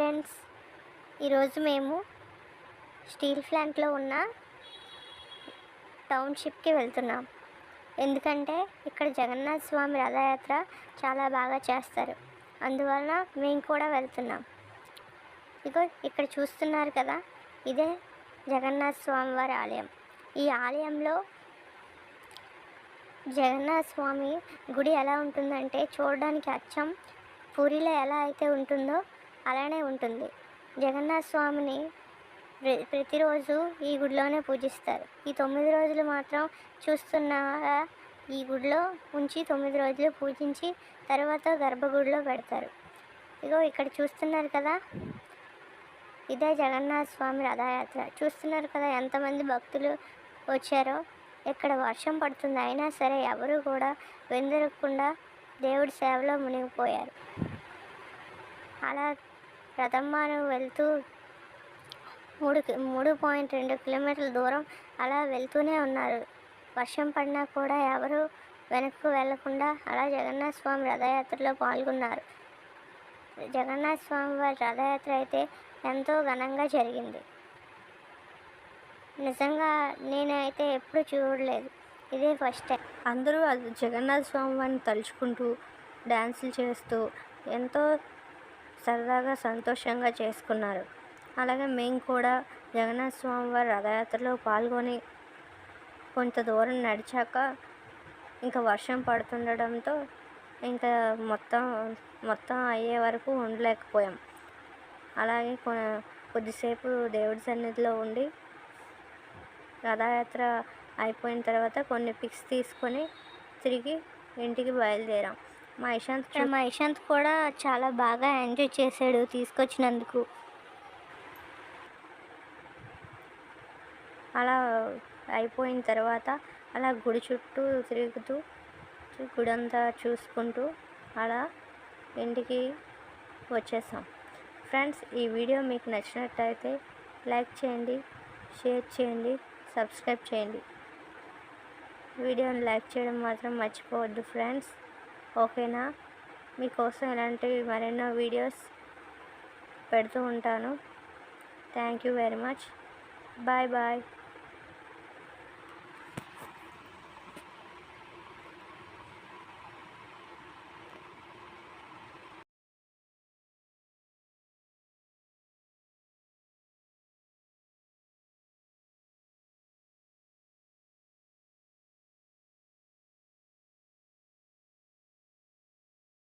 Friends, ఈరోజు మేము steel ప్లాంట్లో ఉన్న టౌన్షిప్కి వెళ్తున్నాం. ఎందుకంటే ఇక్కడ జగన్నాథ స్వామి రథయాత్ర చాలా బాగా చేస్తారు. అందువలన మేము కూడా వెళ్తున్నాం. ఇగో ఇక్కడ చూస్తున్నారు కదా, ఇదే జగన్నాథ స్వామి వారి ఆలయం. ఈ ఆలయంలో జగన్నాథ స్వామి గుడి ఎలా ఉంటుందంటే చూడడానికి అచ్చం పూరిలో ఎలా అయితే ఉంటుందో అలానే ఉంటుంది. జగన్నాథ స్వామిని ప్రతిరోజు ఈ గుడిలోనే పూజిస్తారు. ఈ 9 రోజులు మాత్రం చూస్తున్నారా, ఈ గుడిలో ఉంచి 9 రోజులు పూజించి తర్వాత గర్భగుడిలో పెడతారు. ఇగో ఇక్కడ చూస్తున్నారు కదా, ఇదే జగన్నాథ స్వామి రథయాత్ర. చూస్తున్నారు కదా ఎంతమంది భక్తులు వచ్చారో. ఇక్కడ వర్షం పడుతుంది, అయినా సరే ఎవరు కూడా వెందరకుండా దేవుడి సేవలో మునిగిపోయారు. అలా రథంమాను వెళ్తూ 3.2 కిలోమీటర్ల దూరం అలా వెళ్తూనే ఉన్నారు. వర్షం పడినా కూడా ఎవరు వెనక్కు వెళ్లకుండా అలా జగన్నాథ స్వామి రథయాత్రలో పాల్గొన్నారు. జగన్నాథ స్వామి వారి రథయాత్ర అయితే ఎంతో ఘనంగా జరిగింది. నిజంగా నేనైతే ఎప్పుడు చూడలేదు, ఇదే ఫస్ట్ టైం. అందరూ జగన్నాథ స్వామి వారిని తలుచుకుంటూ డ్యాన్సులు చేస్తూ ఎంతో సరదాగా సంతోషంగా చేసుకున్నారు. అలాగే మేము కూడా జగన్నాథ స్వామి వారి రథయాత్రలో పాల్గొని కొంత దూరం నడిచాక ఇంకా వర్షం పడుతుండడంతో ఇంకా మొత్తం అయ్యే వరకు ఉండలేకపోయాం. అలాగే కొద్దిసేపు దేవుడి సన్నిధిలో ఉండి రథయాత్ర అయిపోయిన తర్వాత కొన్ని పిక్స్ తీసుకొని తిరిగి ఇంటికి బయలుదేరాం. మా ఇషాంత్ కూడా చాలా బాగా ఎంజాయ్ చేశాడు తీసుకొచ్చినందుకు. అలా అయిపోయిన తర్వాత అలా గుడి చుట్టూ తిరుగుతూ గుడంతా చూసుకుంటూ అలా ఇంటికి వచ్చేసాం. ఫ్రెండ్స్, ఈ వీడియో మీకు నచ్చినట్టయితే లైక్ చేయండి, షేర్ చేయండి, సబ్స్క్రైబ్ చేయండి. వీడియోని లైక్ చేయడం మాత్రం మర్చిపోవద్దు ఫ్రెండ్స్, ఓకేనా? మీకోసం ఇలాంటివి మరెన్నో వీడియోస్ పెడుతూ ఉంటాను. Thank you very much. Bye bye.